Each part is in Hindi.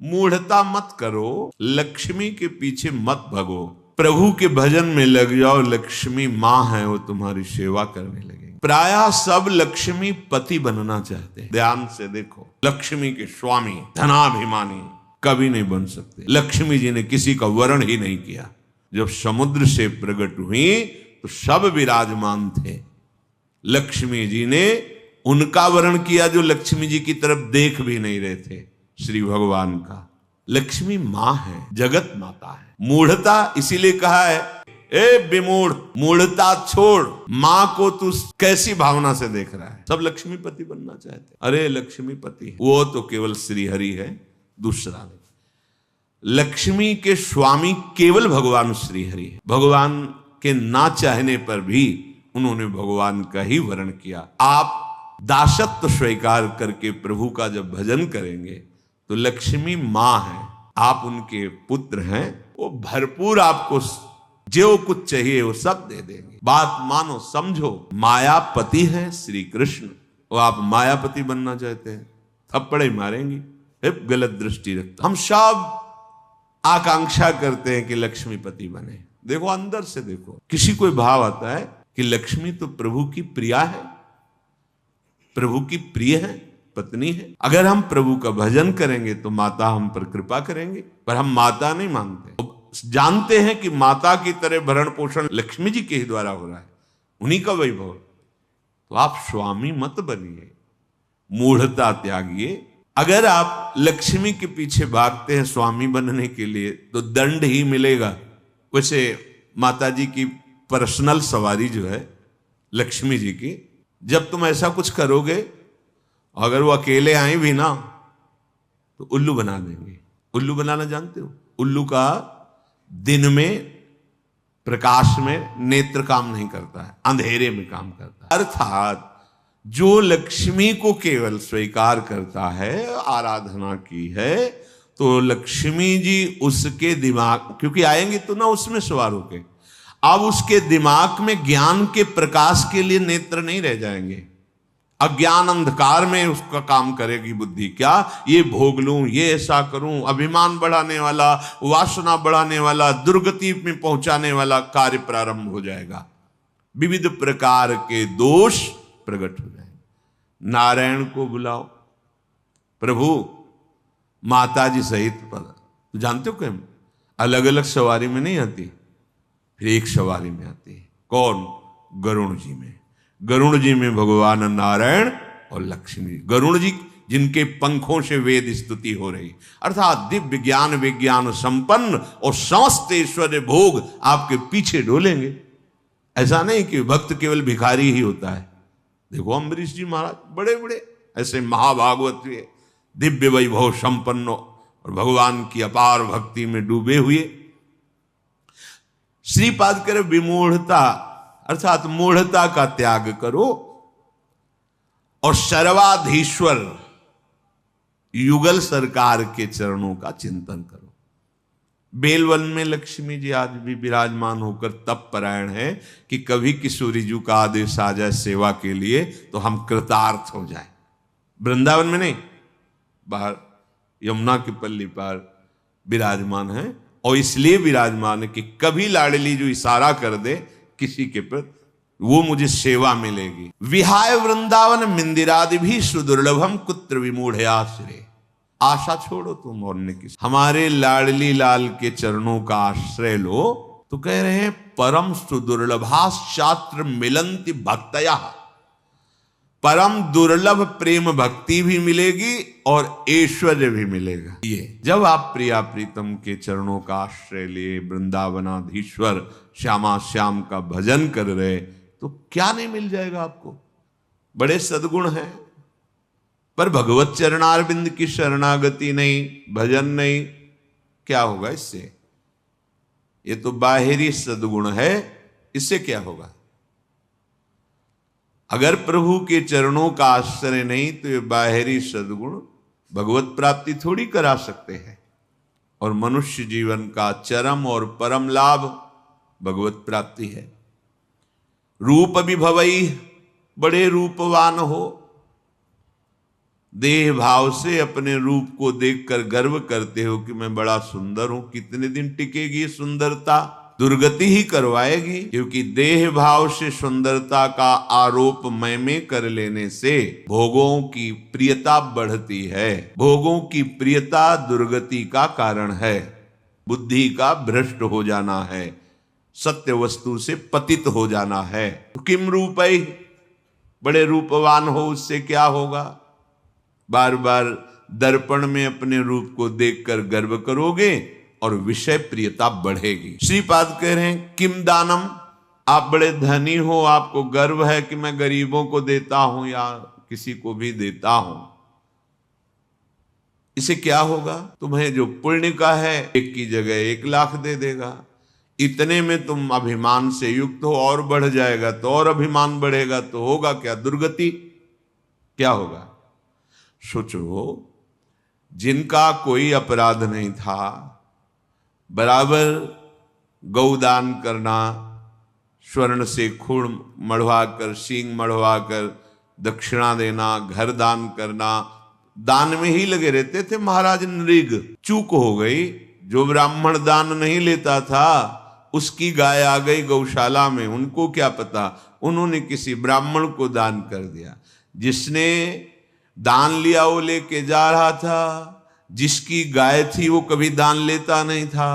मूढ़ता मत करो, लक्ष्मी के पीछे मत भगो, प्रभु के भजन में लग जाओ। लक्ष्मी माँ है, वो तुम्हारी सेवा करने लगेगी। प्रायः सब लक्ष्मी पति बनना चाहते हैं। ध्यान से देखो, लक्ष्मी के स्वामी धनाभिमानी कभी नहीं बन सकते। लक्ष्मी जी ने किसी का वर्ण ही नहीं किया। जब समुद्र से प्रकट हुई तो सब विराजमान थे। लक्ष्मी जी ने उनका वर्ण किया जो लक्ष्मी जी की तरफ देख भी नहीं रहे थे, श्री भगवान का। लक्ष्मी माँ है, जगत माता है। मूढ़ता इसीलिए कहा है, ए विमूढ़, मूढ़ता छोड़, माँ को तू कैसी भावना से देख रहा है। सब लक्ष्मीपति बनना चाहते। अरे लक्ष्मीपति वो तो केवल श्री हरि है, दूसरा नहीं। लक्ष्मी के स्वामी केवल भगवान श्री हरि है। भगवान के ना चाहने पर भी उन्होंने भगवान का ही वर्ण किया। आप दासत्व स्वीकार करके प्रभु का जब भजन करेंगे तो लक्ष्मी माँ है, आप उनके पुत्र हैं, वो भरपूर आपको जो कुछ चाहिए वो सब दे देंगे। बात मानो, समझो। मायापति है श्री कृष्ण, वो आप मायापति बनना चाहते हैं, थप्पड़े मारेंगी। गलत दृष्टि रखता। हम सब आकांक्षा करते हैं कि लक्ष्मीपति बने। देखो अंदर से देखो, किसी कोई भाव आता है कि लक्ष्मी तो प्रभु की प्रिया है, प्रभु की प्रिय है, पत्नी है। अगर हम प्रभु का भजन करेंगे तो माता हम पर कृपा करेंगे, पर हम माता नहीं मानते। जानते हैं कि माता की तरह भरण पोषण लक्ष्मी जी के ही द्वारा हो रहा है, उन्हीं का वैभव। तो आप स्वामी मत बनिए, मूढ़ता त्यागिए। अगर आप लक्ष्मी के पीछे भागते हैं स्वामी बनने के लिए तो दंड ही मिलेगा। वैसे माता जी की पर्सनल सवारी जो है लक्ष्मी जी की, जब तुम ऐसा कुछ करोगे, अगर वो अकेले आए भी ना तो उल्लू बना देंगे। उल्लू बनाना जानते हो? उल्लू का दिन में प्रकाश में नेत्र काम नहीं करता है, अंधेरे में काम करता है। अर्थात जो लक्ष्मी को केवल स्वीकार करता है, आराधना की है, तो लक्ष्मी जी उसके दिमाग, क्योंकि आएंगे तो ना उसमें सवार होके, अब उसके दिमाग में ज्ञान के प्रकाश के लिए नेत्र नहीं रह जाएंगे। अज्ञान अंधकार में उसका काम करेगी बुद्धि। क्या ये भोग लूं, ये ऐसा करूं, अभिमान बढ़ाने वाला, वासना बढ़ाने वाला, दुर्गति में पहुंचाने वाला कार्य प्रारंभ हो जाएगा। विविध प्रकार के दोष प्रकट हो जाएंगे। नारायण को बुलाओ, प्रभु माता जी सहित पद। तो जानते हो कि अलग अलग सवारी में नहीं आती, फिर एक सवारी में आती है। कौन? गरुण जी में। गरुण जी में भगवान नारायण और लक्ष्मी। गरुण जी जिनके पंखों से वेद स्तुति हो रही, अर्थात दिव्य ज्ञान विज्ञान संपन्न और समस्त ऐश्वर्य भोग आपके पीछे डोलेंगे। ऐसा नहीं कि भक्त केवल भिखारी ही होता है। देखो अम्बरीश जी महाराज बड़े बड़े ऐसे महाभागवत हुए, दिव्य वैभव संपन्न और भगवान की अपार भक्ति में डूबे हुए। श्रीपाद करे विमूढ़ता, अर्थात मूढ़ता का त्याग करो और सर्वाधीश्वर युगल सरकार के चरणों का चिंतन करो। बेलवन में लक्ष्मी जी आज भी विराजमान होकर तप परायण है कि कभी किशोरी जी का आदेश आ जाए सेवा के लिए तो हम कृतार्थ हो जाए। वृंदावन में नहीं, बाहर यमुना की पल्ली पर विराजमान है। और इसलिए विराजमान है कि कभी लाडली जो इशारा कर दे किसी के प्रति, वो मुझे सेवा मिलेगी। विहाय वृंदावन मिंदिरादि भी सुदुर्लभम कुत्र विमूढ़ आश्रय। आशा छोड़ो तुम और ने किसी, हमारे लाडली लाल के चरणों का आश्रय लो। तो कह रहे हैं परम सुदुर्लभाश्चात्र मिलंति भक्तया, परम दुर्लभ प्रेम भक्ति भी मिलेगी और ऐश्वर्य भी मिलेगा। ये जब आप प्रिया प्रीतम के चरणों का आश्रय लिए वृंदावनाधीश्वर श्यामा श्याम का भजन कर रहे, तो क्या नहीं मिल जाएगा आपको। बड़े सद्गुण हैं, पर भगवत चरणारविंद की शरणागति नहीं, भजन नहीं, क्या होगा इससे? ये तो बाहरी सद्गुण है, इससे क्या होगा? अगर प्रभु के चरणों का आश्रय नहीं तो ये बाहरी सद्गुण भगवत प्राप्ति थोड़ी करा सकते हैं। और मनुष्य जीवन का चरम और परम लाभ भगवत प्राप्ति है। रूप भी भवई, बड़े रूपवान हो, देह भाव से अपने रूप को देखकर गर्व करते हो कि मैं बड़ा सुंदर हूं, कितने दिन टिकेगी सुंदरता? दुर्गति ही करवाएगी, क्योंकि देह भाव से सुंदरता का आरोप मैं में कर लेने से भोगों की प्रियता बढ़ती है। भोगों की प्रियता दुर्गति का कारण है, बुद्धि का भ्रष्ट हो जाना है, सत्य वस्तु से पतित हो जाना है। तो किम रूपै, बड़े रूपवान हो उससे क्या होगा? बार बार दर्पण में अपने रूप को देखकर गर्व करोगे और विषय प्रियता बढ़ेगी। श्रीपाद कह रहे हैं किम दानम, आप बड़े धनी हो, आपको गर्व है कि मैं गरीबों को देता हूं या किसी को भी देता हूं, इसे क्या होगा? तुम्हें जो पुण्य का है 1 की जगह 1 लाख दे देगा। इतने में तुम अभिमान से युक्त हो, और बढ़ जाएगा तो और अभिमान बढ़ेगा, तो होगा क्या? दुर्गति। क्या होगा? सोचो, जिनका कोई अपराध नहीं था, बराबर गौदान करना, स्वर्ण से खून मढ़वाकर, सींग मढ़वाकर दक्षिणा देना, घर दान करना, दान में ही लगे रहते थे महाराज नृग। चूक हो गई, जो ब्राह्मण दान नहीं लेता था उसकी गाय आ गई गौशाला में, उनको क्या पता, उन्होंने किसी ब्राह्मण को दान कर दिया। जिसने दान लिया वो लेके जा रहा था, जिसकी गाय थी वो कभी दान लेता नहीं था।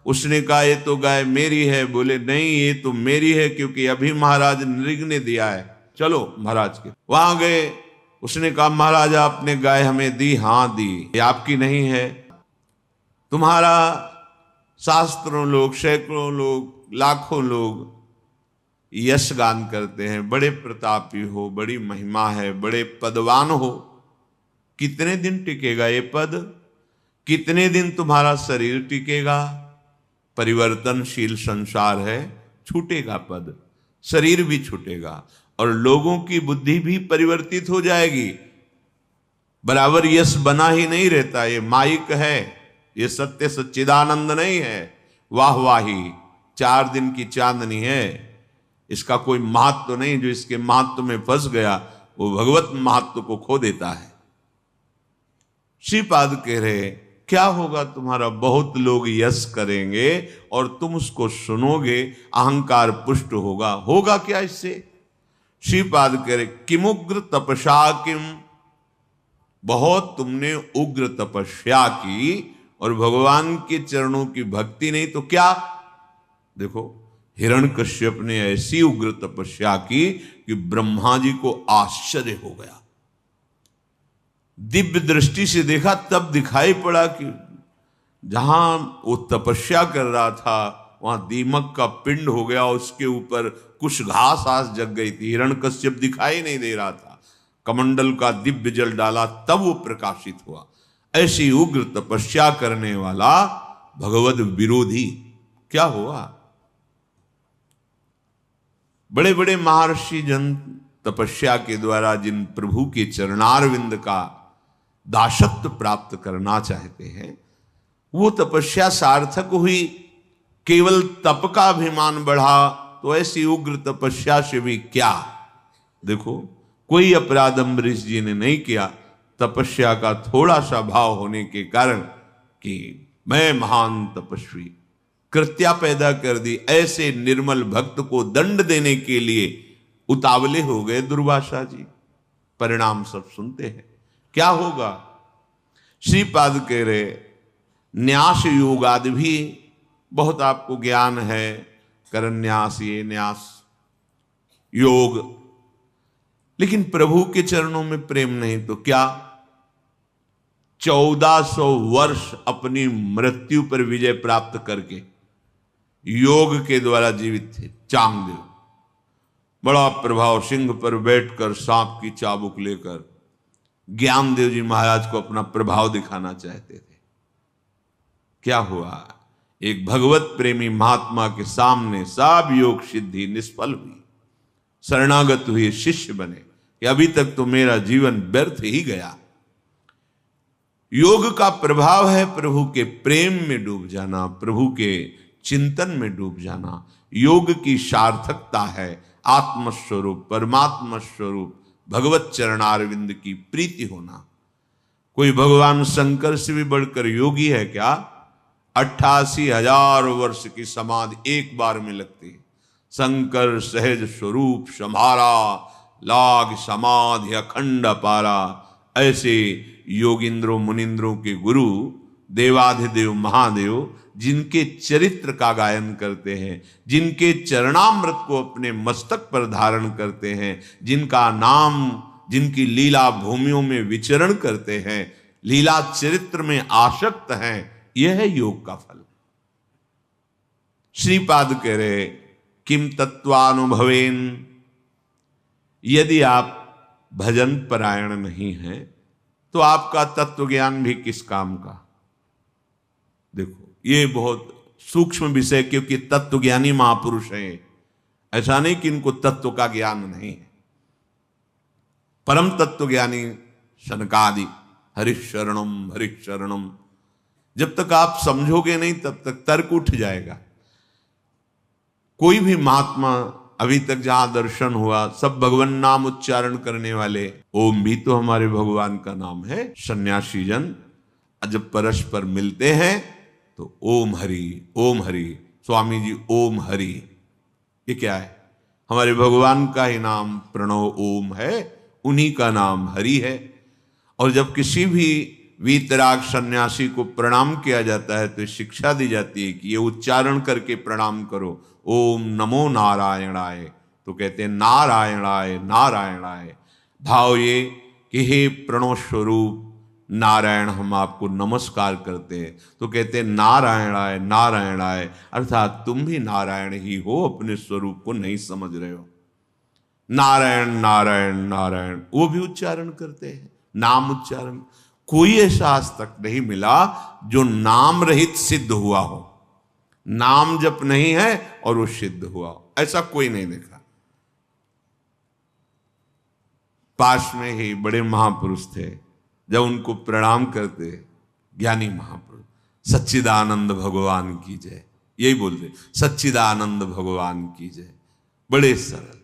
उसने कहा ये तो गाय मेरी है, बोले नहीं ये तो मेरी है, क्योंकि अभी महाराज नृग ने दिया है, चलो महाराज के वहां गए। उसने कहा महाराज आपने गाय हमें दी? हाँ दी। ये आपकी नहीं है? तुम्हारा शास्त्रों लोग, सैकड़ों लोग, लाखों लोग यश गान करते हैं, बड़े प्रतापी हो, बड़ी महिमा है, बड़े पदवान हो। कितने दिन टिकेगा ये पद? कितने दिन तुम्हारा शरीर टिकेगा? परिवर्तनशील संसार है, छूटेगा पद, शरीर भी छूटेगा और लोगों की बुद्धि भी परिवर्तित हो जाएगी। बराबर यश बना ही नहीं रहता, ये माइक है, ये सत्य सच्चिदानंद नहीं है, वाह वाही 4 दिन की चांदनी है। इसका कोई महत्व नहीं, जो इसके महत्व में फंस गया वो भगवत महत्व को खो देता है। श्रीपाद कह रहे क्या होगा तुम्हारा? बहुत लोग यश करेंगे और तुम उसको सुनोगे, अहंकार पुष्ट होगा। होगा क्या इससे? श्रीपाद कह रहे किमुग्र तपस्या किम, बहुत तुमने उग्र तपस्या की और भगवान के चरणों की भक्ति नहीं तो क्या? देखो हिरण्यकश्यप ने ऐसी उग्र तपस्या की कि ब्रह्मा जी को आश्चर्य हो गया। दिव्य दृष्टि से देखा तब दिखाई पड़ा कि जहां वो तपस्या कर रहा था वहां दीमक का पिंड हो गया, उसके ऊपर कुछ घास आस जग गई थी। हिरण्यकश्यप दिखाई नहीं दे रहा था, कमंडल का दिव्य जल डाला तब वो प्रकाशित हुआ। ऐसी उग्र तपस्या करने वाला भगवद विरोधी क्या हुआ? बड़े बड़े महर्षि जन तपस्या के द्वारा जिन प्रभु के चरणारविंद का दासत्व प्राप्त करना चाहते हैं, वो तपस्या सार्थक हुई। केवल तप का अभिमान बढ़ा तो ऐसी उग्र तपस्या से भी क्या? देखो कोई अपराध अम्बरीश जी ने नहीं किया, तपस्या का थोड़ा सा भाव होने के कारण कि मैं महान तपस्वी, कृत्या पैदा कर दी। ऐसे निर्मल भक्त को दंड देने के लिए उतावले हो गए दुर्वासा जी। परिणाम सब सुनते हैं। क्या होगा? श्रीपाद कह रहे न्यास योग आदि भी बहुत आपको ज्ञान है, करन्यास, ये न्यास योग, लेकिन प्रभु के चरणों में प्रेम नहीं तो क्या? 1400 वर्ष अपनी मृत्यु पर विजय प्राप्त करके योग के द्वारा जीवित थे चांगदेव। बड़ा प्रभाव, सिंह पर बैठकर सांप की चाबुक लेकर ज्ञानदेव जी महाराज को अपना प्रभाव दिखाना चाहते थे। क्या हुआ? एक भगवत प्रेमी महात्मा के सामने सब योग सिद्धि निष्फल हुई। शरणागत हुए, शिष्य बने कि अभी तक तो मेरा जीवन व्यर्थ ही गया। योग का प्रभाव है प्रभु के प्रेम में डूब जाना, प्रभु के चिंतन में डूब जाना। योग की सार्थकता है आत्मस्वरूप, परमात्मा स्वरूप भगवत चरणारविंद की प्रीति होना। कोई भगवान शंकर से भी बढ़कर योगी है क्या? 88,000 वर्ष की समाधि एक बार में लगती है। शंकर सहज स्वरूप सम्हारा, लाग समाधि अखंड पारा। ऐसे योगिंद्रों मुनिंद्रों के गुरु देवाधिदेव महादेव जिनके चरित्र का गायन करते हैं, जिनके चरणामृत को अपने मस्तक पर धारण करते हैं, जिनका नाम, जिनकी लीला भूमियों में विचरण करते हैं, लीला चरित्र में आसक्त हैं, यह है योग का फल। श्रीपाद कह रहे किम तत्वानुभवेन, यदि आप भजन परायण नहीं हैं तो आपका तत्व ज्ञान भी किस काम का। देखो ये बहुत सूक्ष्म विषय, क्योंकि तत्वज्ञानी महापुरुष हैं, ऐसा नहीं कि इनको तत्व का ज्ञान नहीं है। परम तत्वज्ञानी सनकादि हरिशरणम हरिशरणम, जब तक आप समझोगे नहीं तब तक तर्क उठ जाएगा। कोई भी महात्मा अभी तक जहां दर्शन हुआ, सब भगवान नाम उच्चारण करने वाले। ओम भी तो हमारे भगवान का नाम है। सन्यासी जन जब परस्पर मिलते हैं तो ओम हरि ओम हरि, स्वामी जी ओम हरि, ये क्या है? हमारे भगवान का ही नाम प्रणव ओम है, उन्हीं का नाम हरि है। और जब किसी भी वीतराग सन्यासी को प्रणाम किया जाता है तो शिक्षा दी जाती है कि ये उच्चारण करके प्रणाम करो, ओम नमो नारायणाय। तो कहते हैं नारायणाय नारायणाय, भाव ये कि हे प्रणव स्वरूप नारायण हम आपको नमस्कार करते हैं। तो कहते हैं नारायणाय नारायणाय, अर्थात तुम भी नारायण ही हो, अपने स्वरूप को नहीं समझ रहे हो। नारायण नारायण नारायण, वो भी उच्चारण करते हैं, नाम उच्चारण। कोई ऐसा आज तक नहीं मिला जो नाम रहित सिद्ध हुआ हो, नाम जप नहीं है और वो सिद्ध हुआ हो, ऐसा कोई नहीं देखा। पास में ही बड़े महापुरुष थे, जब उनको प्रणाम करते ज्ञानी महापुरुष सच्चिदानंद भगवान की जय, यही बोलते सच्चिदानंद भगवान की जय। बड़े सरल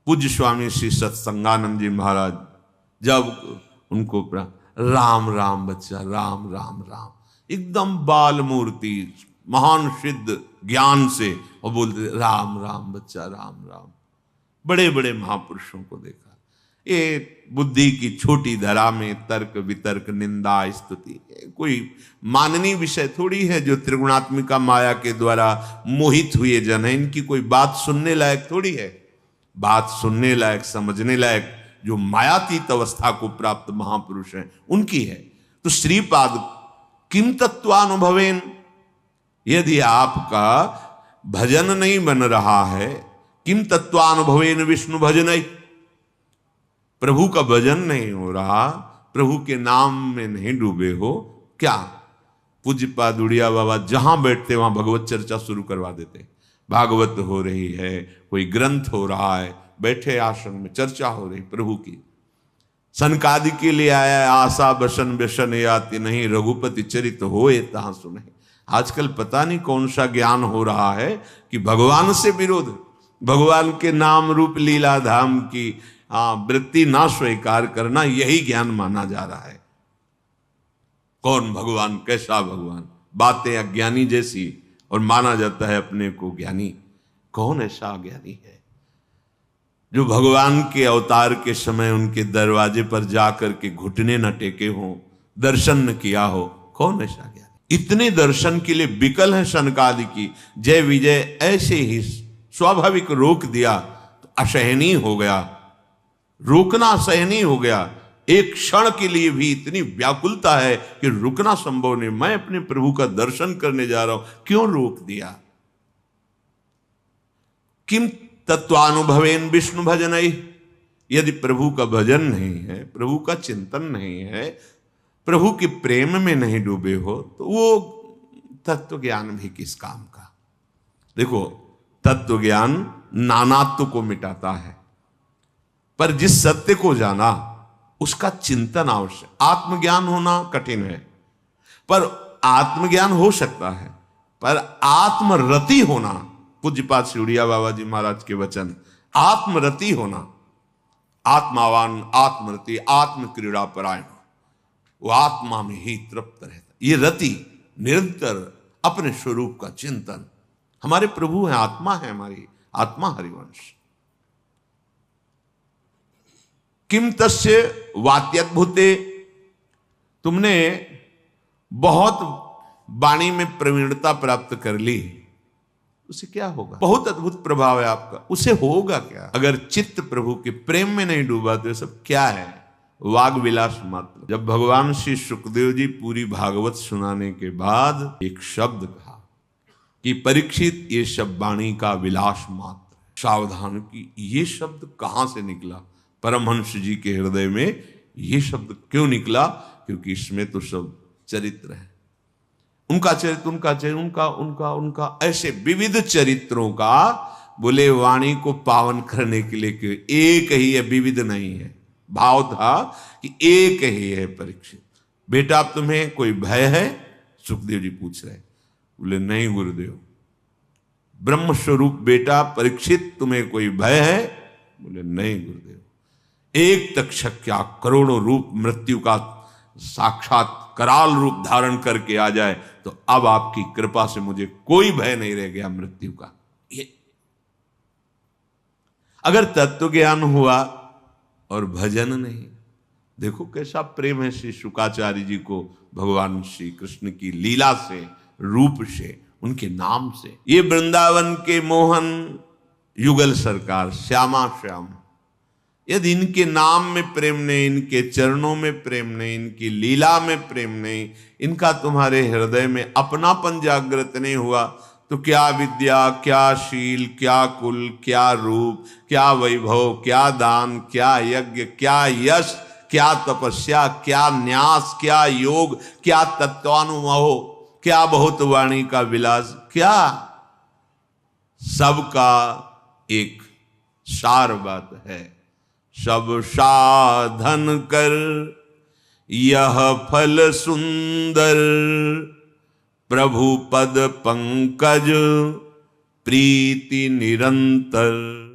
पूज्य स्वामी श्री सत्संगानंद जी महाराज जब उनको राम राम बच्चा, राम राम राम, एकदम बाल मूर्ति महान सिद्ध ज्ञान से, और बोलते राम राम बच्चा राम राम। बड़े बड़े महापुरुषों को देखा। ये बुद्धि की छोटी धरा में तर्क वितर्क निंदा स्तुति कोई माननीय विषय थोड़ी है। जो त्रिगुणात्मिका माया के द्वारा मोहित हुए जन है, इनकी कोई बात सुनने लायक थोड़ी है। बात सुनने लायक, समझने लायक जो मायातीत अवस्था को प्राप्त महापुरुष हैं उनकी है। तो श्रीपाद किम तत्वानुभवेन, यदि आपका भजन नहीं बन रहा है, किम तत्वानुभवेन विष्णु भजन, प्रभु का भजन नहीं हो रहा, प्रभु के नाम में नहीं डूबे हो, क्या? पूज्यपाद उड़िया बाबा जहां बैठते वहां भगवत चर्चा शुरू करवा देते। भागवत हो रही है, कोई ग्रंथ हो रहा है, बैठे आश्रम में चर्चा हो रही प्रभु की। सनकादि के लिए आया आशा बसन व्यसन याति नहीं, रघुपति चरित होए तहां सुने। आजकल पता नहीं कौन सा ज्ञान हो रहा है कि भगवान से विरोध, भगवान के नाम रूप लीला धाम की वृत्ति ना स्वीकार करना, यही ज्ञान माना जा रहा है। कौन भगवान, कैसा भगवान, बातें अज्ञानी जैसी, और माना जाता है अपने को ज्ञानी। कौन ऐसा ज्ञानी है जो भगवान के अवतार के समय उनके दरवाजे पर जाकर के घुटने न टेके हो, दर्शन न किया हो? कौन ऐसा ज्ञानी? इतने दर्शन के लिए विकल है सनकादि की जय विजय, ऐसे ही स्वाभाविक रोक दिया तो असहनीय हो गया, रोकना असहनीय हो गया। एक क्षण के लिए भी इतनी व्याकुलता है कि रुकना संभव नहीं। मैं अपने प्रभु का दर्शन करने जा रहा हूं, क्यों रोक दिया? किम तत्वानुभवेन विष्णु भजन, यदि प्रभु का भजन नहीं है, प्रभु का चिंतन नहीं है, प्रभु के प्रेम में नहीं डूबे हो, तो वो तत्व ज्ञान भी किस काम का? देखो, तत्व ज्ञान नानात्व को मिटाता है, पर जिस सत्य को जाना उसका चिंतन आवश्यक। आत्मज्ञान होना कठिन है, पर आत्मज्ञान हो सकता है, पर आत्मरति होना, पूज्यपाद श्री उड़िया बाबा जी महाराज के वचन, आत्मरति होना, आत्मावान आत्मरति आत्म क्रीड़ा परायण, वो आत्मा में ही तृप्त रहता। ये रति निरंतर अपने स्वरूप का चिंतन। हमारे प्रभु हैं, आत्मा है, हमारी आत्मा हरिवंश। किम तस्य वात्यद्भुते, तुमने बहुत वाणी में प्रवीणता प्राप्त कर ली, उसे क्या होगा? बहुत अद्भुत प्रभाव है आपका, उसे होगा क्या? अगर चित्त प्रभु के प्रेम में नहीं डूबा तो ये सब क्या है? वाग विलास मात्र। जब भगवान श्री सुखदेव जी पूरी भागवत सुनाने के बाद एक शब्द कहा कि परीक्षित, ये सब वाणी का विलास मात्र, सावधान की ये शब्द कहां से निकला? परमहंस जी के हृदय में ये शब्द क्यों निकला? क्योंकि इसमें तो सब चरित्र है, उनका चरित्र, उनका चरित्र, उनका उनका उनका ऐसे विविध चरित्रों का। बोले वाणी को पावन करने के लिए क्यों? एक ही है, विविध नहीं है। भाव था कि एक ही है। परीक्षित, बेटा अब तुम्हें कोई भय है? सुखदेव जी पूछ रहे। बोले नहीं गुरुदेव। ब्रह्म स्वरूप बेटा परीक्षित, तुम्हें कोई भय है? बोले नहीं गुरुदेव। एक तक्षक क्या करोड़ों रूप मृत्यु का साक्षात कराल रूप धारण करके आ जाए तो अब आपकी कृपा से मुझे कोई भय नहीं रह गया मृत्यु का। ये अगर तत्व ज्ञान हुआ और भजन नहीं, देखो कैसा प्रेम है श्री शुकाचार्य जी को भगवान श्री कृष्ण की लीला से, रूप से, उनके नाम से। ये वृंदावन के मोहन युगल सरकार श्यामा श्याम, यदि इनके नाम में प्रेम नहीं, इनके चरणों में प्रेम नहीं, इनकी लीला में प्रेम नहीं, इनका तुम्हारे हृदय में अपनापन जागृत नहीं हुआ तो क्या विद्या, क्या शील, क्या कुल, क्या रूप, क्या वैभव, क्या दान, क्या यज्ञ, क्या यश, क्या तपस्या, क्या न्यास, क्या योग, क्या तत्वानुभव, क्या बहुत वाणी का विलास, क्या? सबका एक सार बात है, सब साधन कर यह फल सुंदर, प्रभु पद पंकज प्रीति निरंतर।